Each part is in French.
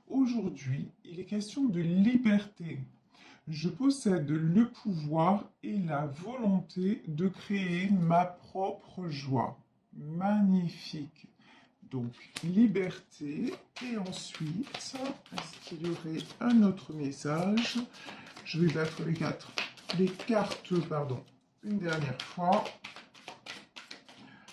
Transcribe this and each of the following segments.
Aujourd'hui, il est question de liberté. Je possède le pouvoir et la volonté de créer ma propre joie. Magnifique. Donc, liberté. Et ensuite, est-ce qu'il y aurait un autre message? Je vais battre les cartes, pardon, une dernière fois.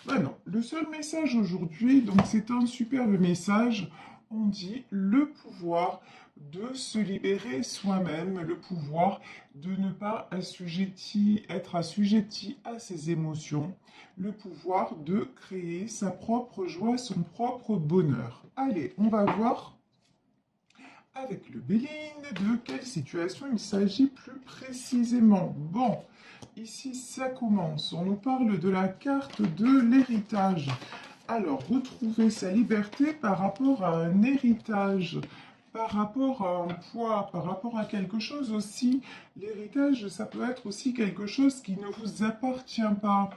Ben non, le seul message aujourd'hui, donc c'est un superbe message. On dit le pouvoir de se libérer soi-même, le pouvoir de ne pas être assujetti à ses émotions, le pouvoir de créer sa propre joie, son propre bonheur. Allez, on va voir avec le Béline de quelle situation il s'agit plus précisément. Bon, ici ça commence. On nous parle de la carte de l'héritage. Alors, retrouver sa liberté par rapport à un héritage, par rapport à un poids, par rapport à quelque chose aussi. L'héritage, ça peut être aussi quelque chose qui ne vous appartient pas.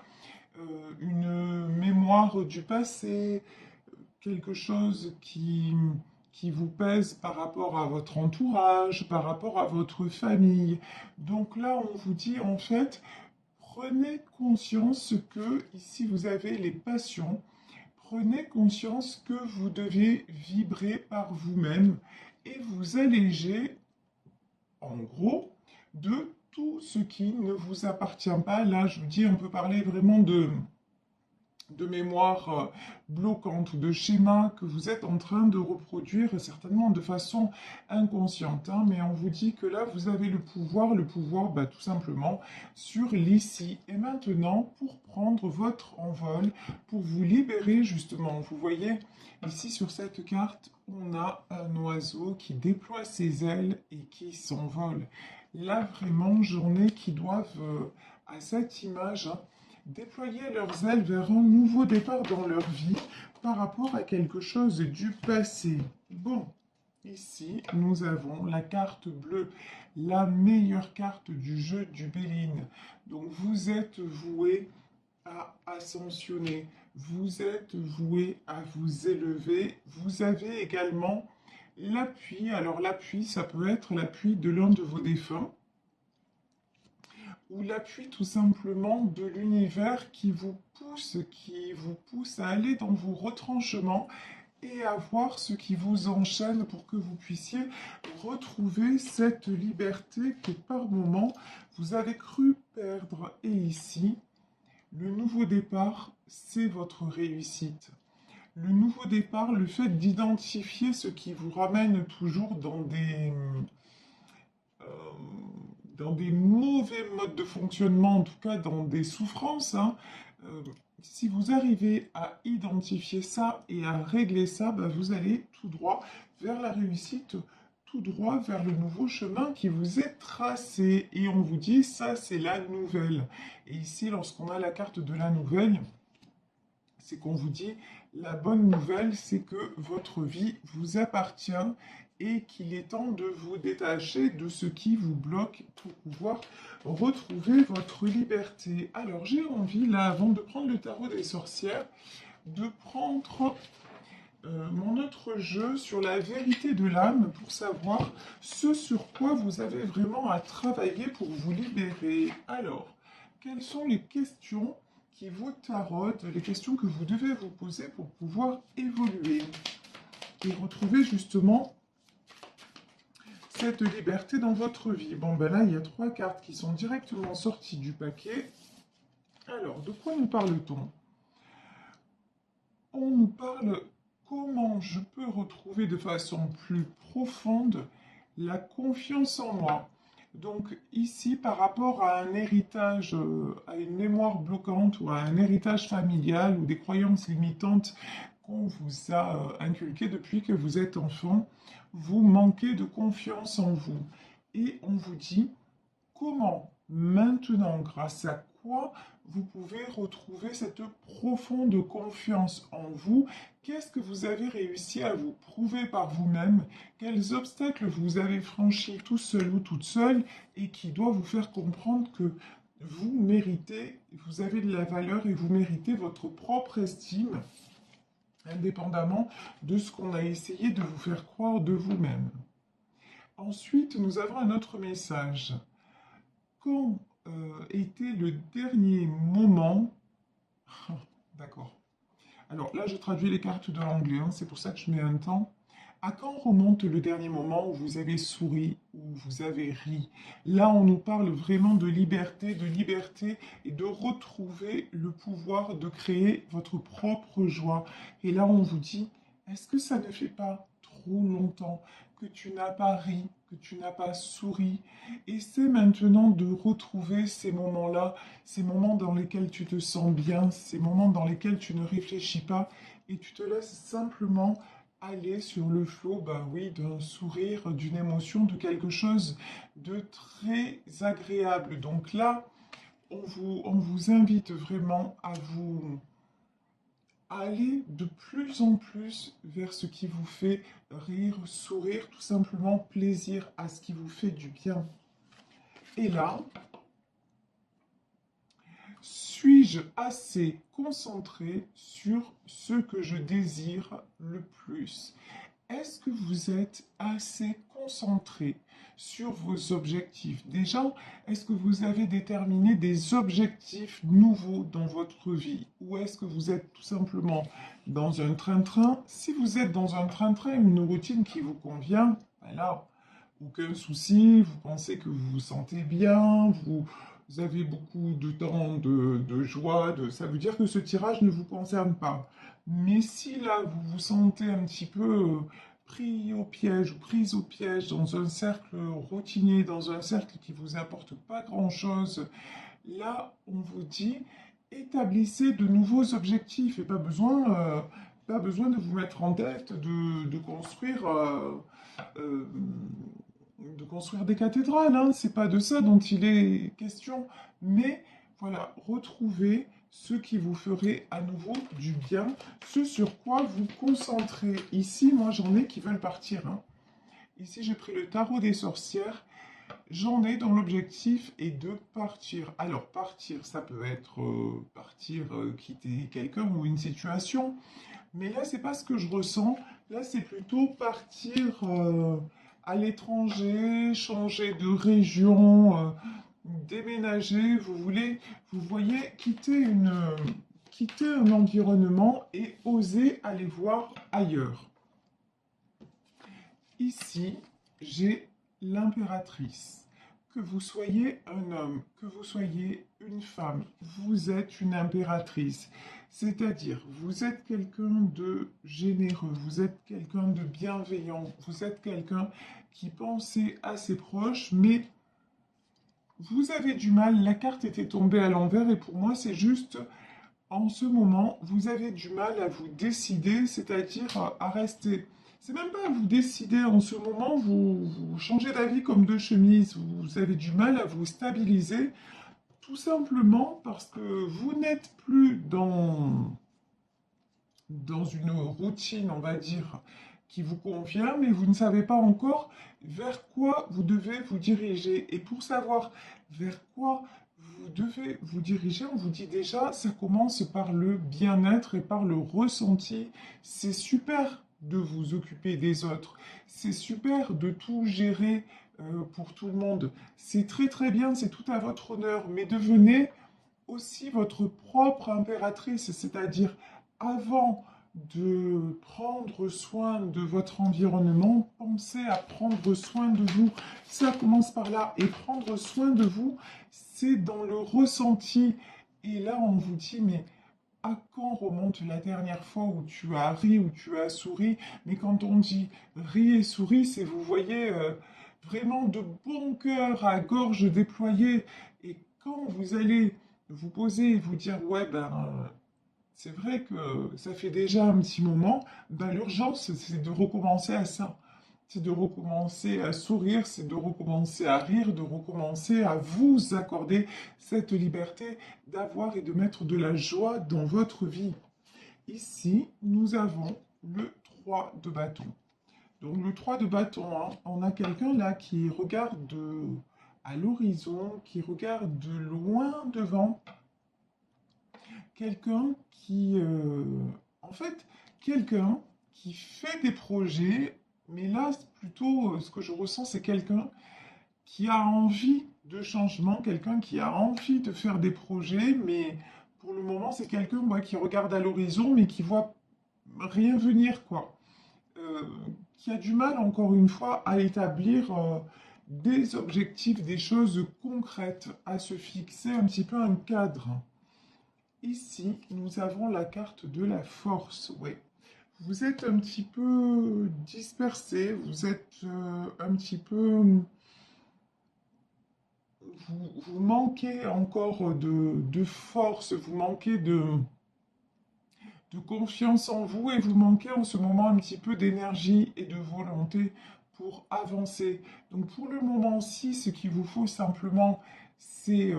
Une mémoire du passé, quelque chose qui vous pèse par rapport à votre entourage, par rapport à votre famille. Donc là, on vous dit en fait, prenez conscience que ici vous avez les passions. Prenez conscience que vous devez vibrer par vous-même et vous alléger, en gros, de tout ce qui ne vous appartient pas. Là, je vous dis, on peut parler vraiment de mémoire bloquante ou de schéma que vous êtes en train de reproduire certainement de façon inconsciente. Hein, mais on vous dit que là, vous avez le pouvoir bah, tout simplement sur l'ici et maintenant pour prendre votre envol, pour vous libérer justement. Vous voyez, ici sur cette carte, on a un oiseau qui déploie ses ailes et qui s'envole. Là, vraiment, journée qui doivent, à cette image, hein, déployer leurs ailes vers un nouveau départ dans leur vie par rapport à quelque chose du passé. Bon, ici, nous avons la carte bleue, la meilleure carte du jeu du Béline. Donc, vous êtes voué à ascensionner, vous êtes voué à vous élever. Vous avez également l'appui. Alors, l'appui, ça peut être l'appui de l'un de vos défunts ou l'appui tout simplement de l'univers qui vous pousse à aller dans vos retranchements et à voir ce qui vous enchaîne pour que vous puissiez retrouver cette liberté que par moment vous avez cru perdre. Et ici, le nouveau départ, c'est votre réussite. Le nouveau départ, le fait d'identifier ce qui vous ramène toujours euh, dans des mauvais modes de fonctionnement, en tout cas dans des souffrances, hein, si vous arrivez à identifier ça et à régler ça, bah, vous allez tout droit vers la réussite, tout droit vers le nouveau chemin qui vous est tracé. Et on vous dit, ça c'est la nouvelle. Et ici, lorsqu'on a la carte de la nouvelle, c'est qu'on vous dit, la bonne nouvelle, c'est que votre vie vous appartient et qu'il est temps de vous détacher de ce qui vous bloque pour pouvoir retrouver votre liberté. Alors j'ai envie, là, avant de prendre le tarot des sorcières, de prendre mon autre jeu sur la vérité de l'âme pour savoir ce sur quoi vous avez vraiment à travailler pour vous libérer. Alors, quelles sont les questions qui vous tarautent, les questions que vous devez vous poser pour pouvoir évoluer et retrouver justement cette liberté dans votre vie? Bon, ben là, il y a trois cartes qui sont directement sorties du paquet. Alors, de quoi nous parle-t-on? On nous parle comment je peux retrouver de façon plus profonde la confiance en moi. Donc ici, par rapport à un héritage, à une mémoire bloquante ou à un héritage familial ou des croyances limitantes qu'on vous a inculquées depuis que vous êtes enfant, vous manquez de confiance en vous. Et on vous dit comment maintenant, grâce à quoi vous pouvez retrouver cette profonde confiance en vous? Qu'est-ce que vous avez réussi à vous prouver par vous-même? Quels obstacles vous avez franchis tout seul ou toute seule et qui doit vous faire comprendre que vous méritez, vous avez de la valeur et vous méritez votre propre estime indépendamment de ce qu'on a essayé de vous faire croire de vous-même. Ensuite, nous avons un autre message. Quand était le dernier moment... D'accord. Alors là, je traduis les cartes de l'anglais, hein, c'est pour ça que je mets un temps. À quand remonte le dernier moment où vous avez souri, où vous avez ri? Là, on nous parle vraiment de liberté et de retrouver le pouvoir de créer votre propre joie. Et là, on vous dit, est-ce que ça ne fait pas trop longtemps que tu n'as pas ri, que tu n'as pas souri? Essaie maintenant de retrouver ces moments-là, ces moments dans lesquels tu te sens bien, ces moments dans lesquels tu ne réfléchis pas et tu te laisses simplement aller sur le flot, ben oui, d'un sourire, d'une émotion, de quelque chose de très agréable. Donc là, on vous invite vraiment à aller de plus en plus vers ce qui vous fait rire, sourire, tout simplement plaisir à ce qui vous fait du bien. Et là, suis-je assez concentré sur ce que je désire le plus? Est-ce que vous êtes assez concentré sur vos objectifs? Déjà, est-ce que vous avez déterminé des objectifs nouveaux dans votre vie? Ou est-ce que vous êtes tout simplement dans un train-train? Si vous êtes dans un train-train, une routine qui vous convient, ben là, aucun souci, vous pensez que vous vous sentez bien, vous avez beaucoup de temps de joie, ça veut dire que ce tirage ne vous concerne pas. Mais si là, vous vous sentez un petit peu pris au piège ou prise au piège dans un cercle routinier, dans un cercle qui vous apporte pas grand-chose, là, on vous dit, établissez de nouveaux objectifs et pas besoin de vous mettre en tête euh, de construire des cathédrales, hein. C'est pas de ça dont il est question, mais voilà, retrouvez ce qui vous ferait à nouveau du bien, ce sur quoi vous concentrez. Ici, moi, j'en ai qui veulent partir, hein. Ici, j'ai pris le tarot des sorcières. J'en ai dont l'objectif est de partir. Alors, partir, ça peut être partir, quitter quelqu'un ou une situation. Mais là, c'est pas ce que je ressens. Là, c'est plutôt partir à l'étranger, changer de région, déménager. Vous voyez, quitter un environnement et oser aller voir ailleurs. Ici, j'ai l'impératrice. Que vous soyez un homme, que vous soyez une femme, vous êtes une impératrice. C'est-à-dire, vous êtes quelqu'un de généreux, vous êtes quelqu'un de bienveillant, vous êtes quelqu'un qui pensait à ses proches, mais vous avez du mal, la carte était tombée à l'envers et pour moi, c'est juste, en ce moment, vous avez du mal à vous décider, c'est-à-dire à rester. C'est même pas à vous décider en ce moment, vous changez d'avis comme deux chemises, vous avez du mal à vous stabiliser, tout simplement parce que vous n'êtes plus dans une routine, on va dire, qui vous convient, mais vous ne savez pas encore vers quoi vous devez vous diriger. Et pour savoir vers quoi vous devez vous diriger, on vous dit déjà, ça commence par le bien-être et par le ressenti. C'est super de vous occuper des autres. C'est super de tout gérer pour tout le monde. C'est très très bien, c'est tout à votre honneur. Mais devenez aussi votre propre impératrice, c'est-à-dire avant de prendre soin de votre environnement, pensez à prendre soin de vous. Ça commence par là. Et prendre soin de vous, c'est dans le ressenti. Et là, on vous dit, mais à quand remonte la dernière fois où tu as ri, où tu as souri? Mais quand on dit ri et souris, c'est, vous voyez, vraiment de bon cœur, à gorge déployée. Et quand vous allez vous poser et vous dire, ouais, ben, c'est vrai que ça fait déjà un petit moment, ben, l'urgence, c'est de recommencer à ça. C'est de recommencer à sourire, c'est de recommencer à rire, de recommencer à vous accorder cette liberté d'avoir et de mettre de la joie dans votre vie. Ici, nous avons le 3 de bâton. Donc le 3 de bâton, hein, on a quelqu'un là qui regarde à l'horizon, qui regarde de loin devant, quelqu'un qui, en fait, quelqu'un qui fait des projets, mais là, plutôt, ce que je ressens, c'est quelqu'un qui a envie de changement, quelqu'un qui a envie de faire des projets, mais pour le moment, c'est quelqu'un qui regarde à l'horizon, mais qui voit rien venir, quoi. Qui a du mal, encore une fois, à établir des objectifs, des choses concrètes, à se fixer un petit peu un cadre. Ici, nous avons la carte de la force, ouais. Vous êtes un petit peu dispersé, vous êtes un petit peu... Vous manquez encore de force, vous manquez de confiance en vous et vous manquez en ce moment un petit peu d'énergie et de volonté pour avancer. Donc pour le moment-ci, ce qu'il vous faut simplement, c'est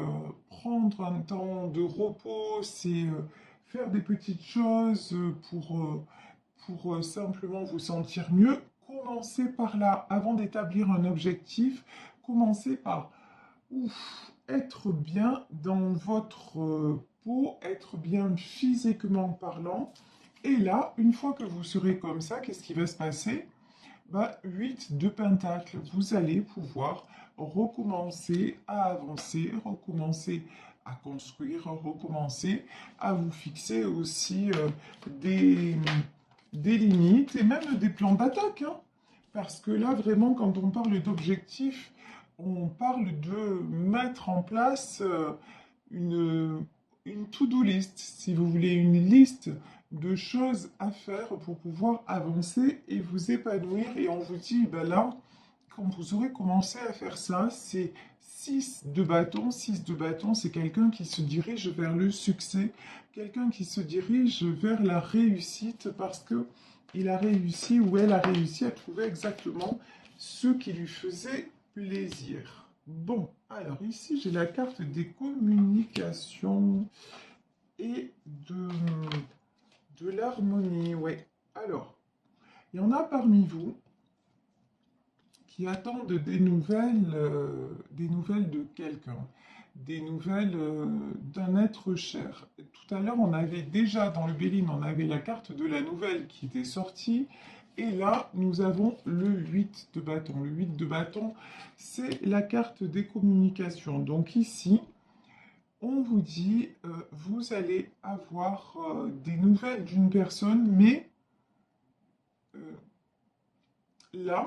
prendre un temps de repos, c'est faire des petites choses pour simplement vous sentir mieux. Commencez par là, avant d'établir un objectif, commencez par être bien dans votre peau, être bien physiquement parlant. Et là, une fois que vous serez comme ça, qu'est-ce qui va se passer? 8 de pentacle, vous allez pouvoir recommencer à avancer, recommencer à construire, recommencer à vous fixer aussi des, des limites et même des plans d'attaque, hein. Parce que là, vraiment, quand on parle d'objectifs, on parle de mettre en place une to-do list, si vous voulez, une liste de choses à faire pour pouvoir avancer et vous épanouir. Et on vous dit, ben là, quand vous aurez commencé à faire ça, c'est 6 de bâton. 6 de bâton, c'est quelqu'un qui se dirige vers le succès, quelqu'un qui se dirige vers la réussite parce que il a réussi ou elle a réussi à trouver exactement ce qui lui faisait plaisir. Bon, alors ici j'ai la carte des communications et de l'harmonie. Ouais. Alors, il y en a parmi vous qui attendent des nouvelles de quelqu'un, des nouvelles d'un être cher. Tout à l'heure, on avait déjà dans le Béline, on avait la carte de la nouvelle qui était sortie. Et là, nous avons le 8 de bâton. Le 8 de bâton, c'est la carte des communications. Donc ici, on vous dit, vous allez avoir des nouvelles d'une personne, mais euh, là,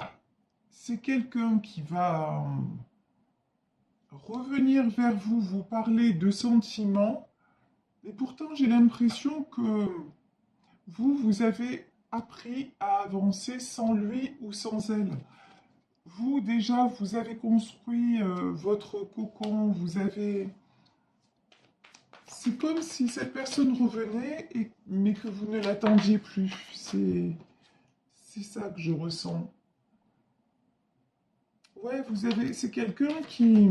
c'est quelqu'un qui va revenir vers vous, vous parler de sentiments, et pourtant j'ai l'impression que vous avez appris à avancer sans lui ou sans elle. Vous, déjà, vous avez construit votre cocon, vous avez... C'est comme si cette personne revenait, mais que vous ne l'attendiez plus. C'est ça que je ressens. Ouais, c'est quelqu'un qui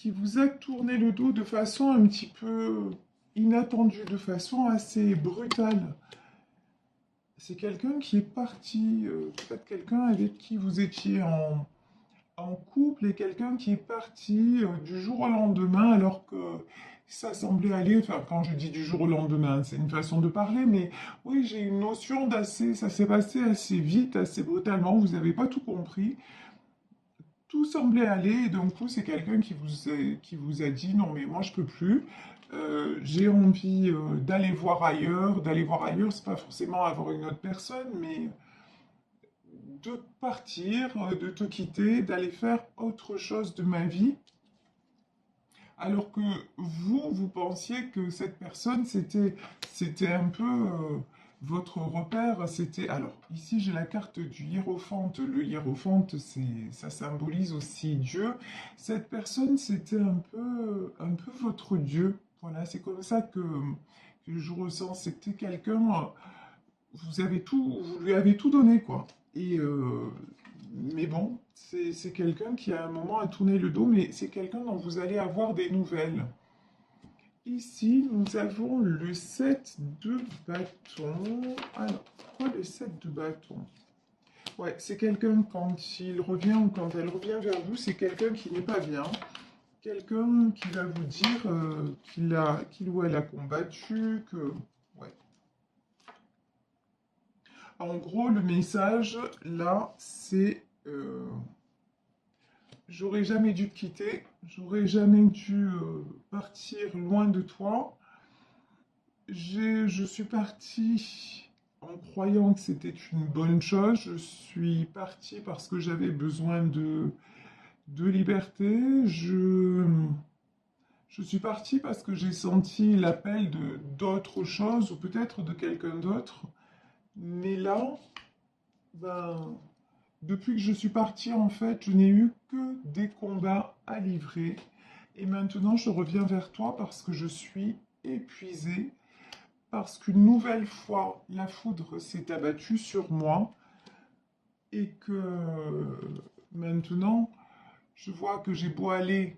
vous a tourné le dos de façon un petit peu inattendue, de façon assez brutale. C'est quelqu'un qui est parti, peut-être quelqu'un avec qui vous étiez en couple et quelqu'un qui est parti du jour au lendemain alors que ça semblait aller, enfin quand je dis du jour au lendemain, c'est une façon de parler, mais oui, j'ai une notion d'assez, ça s'est passé assez vite, assez brutalement, vous n'avez pas tout compris. Tout semblait aller, et d'un coup, c'est quelqu'un qui vous a dit, non mais moi je peux plus, j'ai envie d'aller voir ailleurs, c'est pas forcément avoir une autre personne, mais de partir, de te quitter, d'aller faire autre chose de ma vie, alors que vous pensiez que cette personne, c'était un peu votre repère, c'était... Alors, ici, j'ai la carte du hiérophante. Le hiérophante, ça symbolise aussi Dieu. Cette personne, c'était un peu votre Dieu. Voilà, c'est comme ça que je ressens. C'était quelqu'un, vous lui avez tout donné, quoi. Et, mais bon, c'est quelqu'un qui à un moment a tourné le dos, mais c'est quelqu'un dont vous allez avoir des nouvelles. Ici, nous avons le 7 de bâton. Alors, pourquoi le 7 de bâton? Ouais, c'est quelqu'un quand il revient ou quand elle revient vers vous, c'est quelqu'un qui n'est pas bien. Quelqu'un qui va vous dire qu'il ou elle a combattu, que... Ouais. En gros, le message, là, c'est j'aurais jamais dû te quitter, j'aurais jamais dû partir loin de toi. Je suis partie en croyant que c'était une bonne chose. Je suis partie parce que j'avais besoin de liberté. Je suis partie parce que j'ai senti l'appel de d'autre chose ou peut-être de quelqu'un d'autre. Mais là, ben, depuis que je suis partie, en fait, je n'ai eu que des combats à livrer. Et maintenant, je reviens vers toi parce que je suis épuisée, parce qu'une nouvelle fois, la foudre s'est abattue sur moi et que maintenant, je vois que j'ai beau aller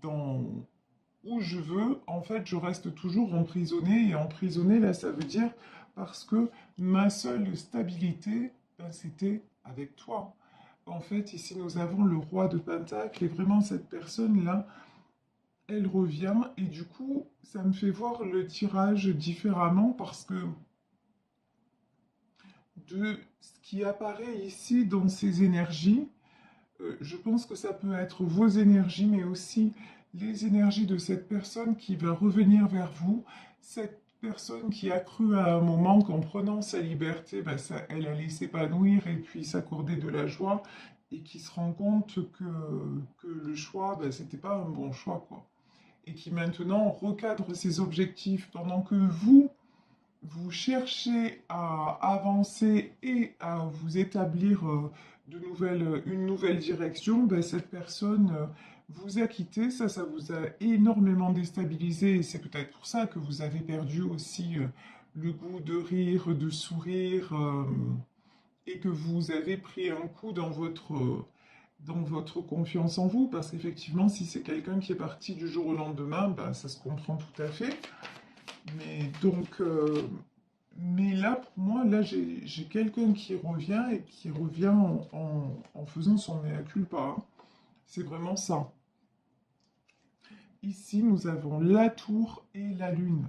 dans où je veux, en fait, je reste toujours emprisonnée. Et emprisonnée, là, ça veut dire parce que ma seule stabilité, ben, c'était avec toi. En fait, ici, nous avons le roi de Pentacle et vraiment, cette personne-là, elle revient. Et du coup, ça me fait voir le tirage différemment parce que de ce qui apparaît ici dans ces énergies, je pense que ça peut être vos énergies, mais aussi les énergies de cette personne qui va revenir vers vous, cette personne qui a cru à un moment qu'en prenant sa liberté, ben, elle allait s'épanouir et puis s'accorder de la joie, et qui se rend compte que le choix, ben, c'était pas un bon choix, quoi. Et qui maintenant recadre ses objectifs pendant que vous cherchez à avancer et à vous établir une nouvelle direction, ben, cette personne vous a quitté. Ça vous a énormément déstabilisé et c'est peut-être pour ça que vous avez perdu aussi le goût de rire, de sourire et que vous avez pris un coup dans votre confiance en vous. Parce qu'effectivement, si c'est quelqu'un qui est parti du jour au lendemain, ben, ça se comprend tout à fait. Mais donc, mais là, pour moi, là, j'ai quelqu'un qui revient et qui revient en faisant son mea culpa, hein. C'est vraiment ça. Ici, nous avons la tour et la lune.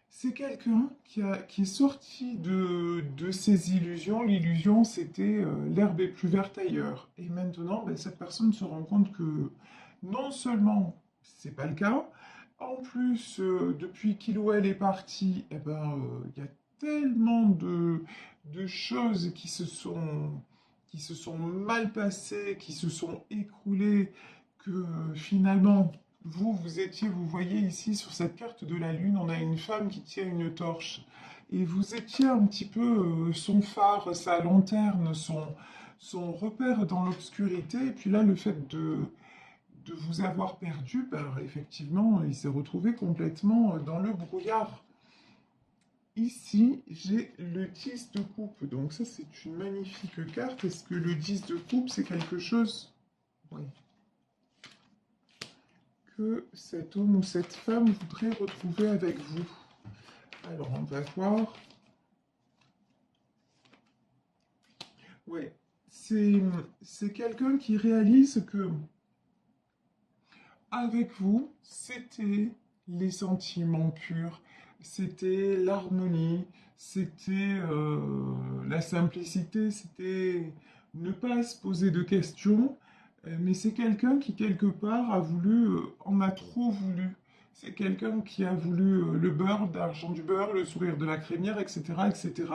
C'est quelqu'un qui est sorti de ses illusions. L'illusion, c'était l'herbe est plus verte ailleurs. Et maintenant, ben, cette personne se rend compte que non seulement c'est pas le cas, en plus, depuis qu'il ou elle est parti, eh ben, il y a tellement de choses qui se sont mal passées, qui se sont écroulées, que finalement, vous étiez, vous voyez ici sur cette carte de la Lune, on a une femme qui tient une torche. Et vous étiez un petit peu son phare, sa lanterne, son repère dans l'obscurité. Et puis là, le fait de vous avoir perdu, ben, effectivement, il s'est retrouvé complètement dans le brouillard. Ici, j'ai le 10 de coupe. Donc ça, c'est une magnifique carte. Est-ce que le 10 de coupe, c'est quelque chose, oui, que cet homme ou cette femme voudrait retrouver avec vous? Alors, on va voir. Ouais, c'est quelqu'un qui réalise que avec vous, c'était les sentiments purs, c'était l'harmonie, c'était la simplicité, c'était ne pas se poser de questions. Mais c'est quelqu'un qui, quelque part, a voulu, en a trop voulu. C'est quelqu'un qui a voulu le beurre, l'argent du beurre, le sourire de la crémière, etc., etc.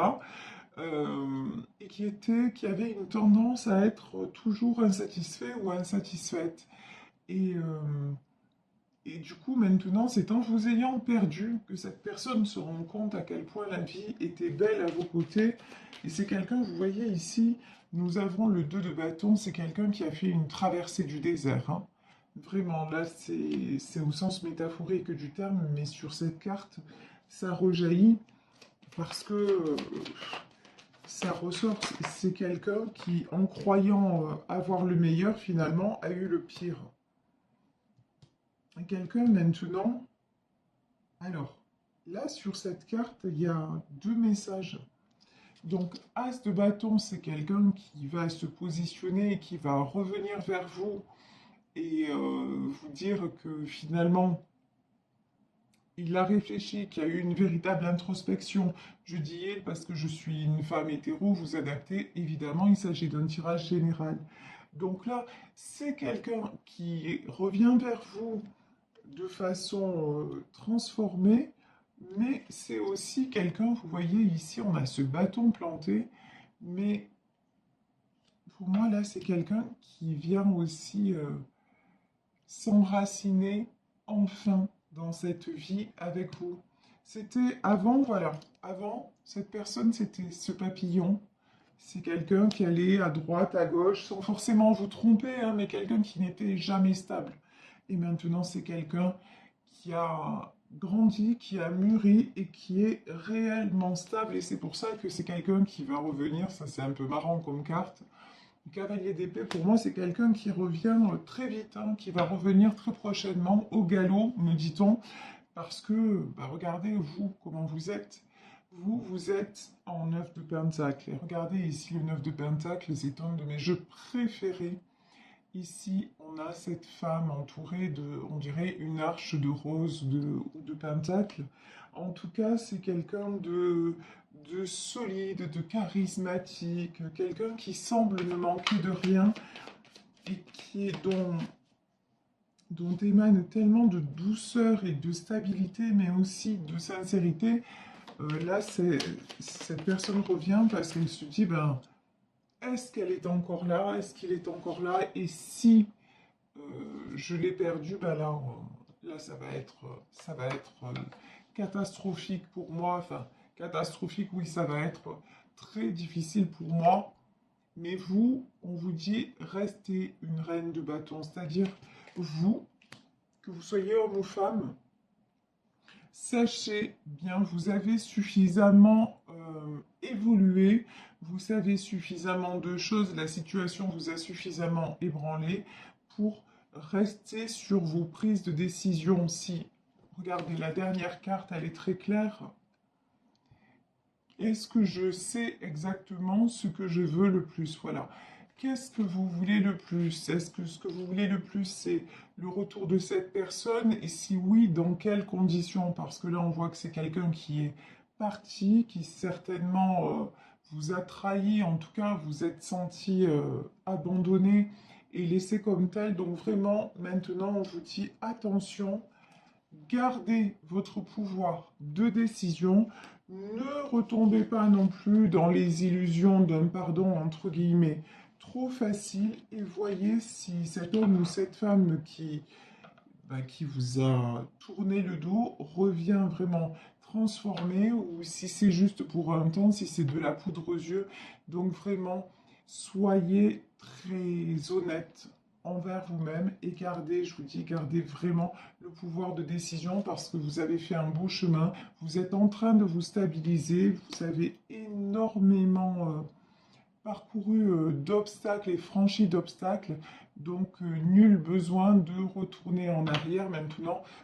Et qui avait une tendance à être toujours insatisfait ou insatisfaite. Et, euh, et du coup, maintenant, c'est en vous ayant perdu que cette personne se rend compte à quel point la vie était belle à vos côtés. Et c'est quelqu'un, vous voyez ici, nous avons le 2 de bâton, c'est quelqu'un qui a fait une traversée du désert, hein. Vraiment, là, c'est au sens métaphorique du terme, mais sur cette carte, ça rejaillit parce que ça ressort. C'est quelqu'un qui, en croyant avoir le meilleur, finalement, a eu le pire. Quelqu'un maintenant. Alors, là, sur cette carte, il y a deux messages. Donc, As de bâton, c'est quelqu'un qui va se positionner et qui va revenir vers vous et vous dire que finalement, il a réfléchi, qu'il y a eu une véritable introspection. Je dis il parce que je suis une femme hétéro, vous adaptez, évidemment, il s'agit d'un tirage général. Donc là, c'est quelqu'un qui revient vers vous de façon transformée, mais c'est aussi quelqu'un, vous voyez ici, on a ce bâton planté, mais pour moi, là, c'est quelqu'un qui vient aussi s'enraciner enfin dans cette vie avec vous. C'était avant, voilà, avant, cette personne, c'était ce papillon. C'est quelqu'un qui allait à droite, à gauche, sans forcément vous tromper, hein, mais quelqu'un qui n'était jamais stable. Et maintenant, c'est quelqu'un qui a grandi, qui a mûri et qui est réellement stable. Et c'est pour ça que c'est quelqu'un qui va revenir. Ça, c'est un peu marrant comme carte. Le cavalier d'épée, pour moi, c'est quelqu'un qui revient très vite, hein, qui va revenir très prochainement au galop, me dit-on, parce que, bah, regardez, vous, comment vous êtes. Vous, vous êtes en 9 de Pentacle. Et regardez ici, le 9 de Pentacle, c'est un de mes jeux préférés. Ici, on a cette femme entourée de, on dirait, une arche de rose ou de Pentacle. En tout cas, c'est quelqu'un de solide, de charismatique, quelqu'un qui semble ne manquer de rien et dont émane tellement de douceur et de stabilité, mais aussi de sincérité. Là, cette personne revient parce qu'elle se dit, ben, est-ce qu'elle est encore là? Est-ce qu'il est encore là? Et si euh, je l'ai perdu, ben là, là, ça va être catastrophique pour moi. Enfin, catastrophique, oui, ça va être très difficile pour moi. Mais vous, on vous dit, restez une reine de bâton. C'est-à-dire, vous, que vous soyez homme ou femme, sachez bien, vous avez suffisamment évolué, vous savez suffisamment de choses, la situation vous a suffisamment ébranlé pour rester sur vos prises de décision. Si, regardez, la dernière carte, elle est très claire. Est-ce que je sais exactement ce que je veux le plus? Voilà. Qu'est-ce que vous voulez le plus? Est-ce que ce que vous voulez le plus, c'est le retour de cette personne? Et si oui, dans quelles conditions? Parce que là, on voit que c'est quelqu'un qui est parti, qui certainement vous a trahi, en tout cas, vous êtes senti abandonné et laissé comme tel. Donc vraiment, maintenant, on vous dit attention, gardez votre pouvoir de décision. Ne retombez pas non plus dans les illusions d'un pardon entre guillemets trop facile et voyez si cet homme ou cette femme qui vous a tourné le dos revient vraiment transformé ou si c'est juste pour un temps, si c'est de la poudre aux yeux. Donc vraiment, soyez très honnête envers vous-même et gardez, je vous dis, gardez vraiment le pouvoir de décision parce que vous avez fait un beau chemin, vous êtes en train de vous stabiliser, vous avez énormément parcouru d'obstacles et franchi d'obstacles, donc nul besoin de retourner en arrière maintenant.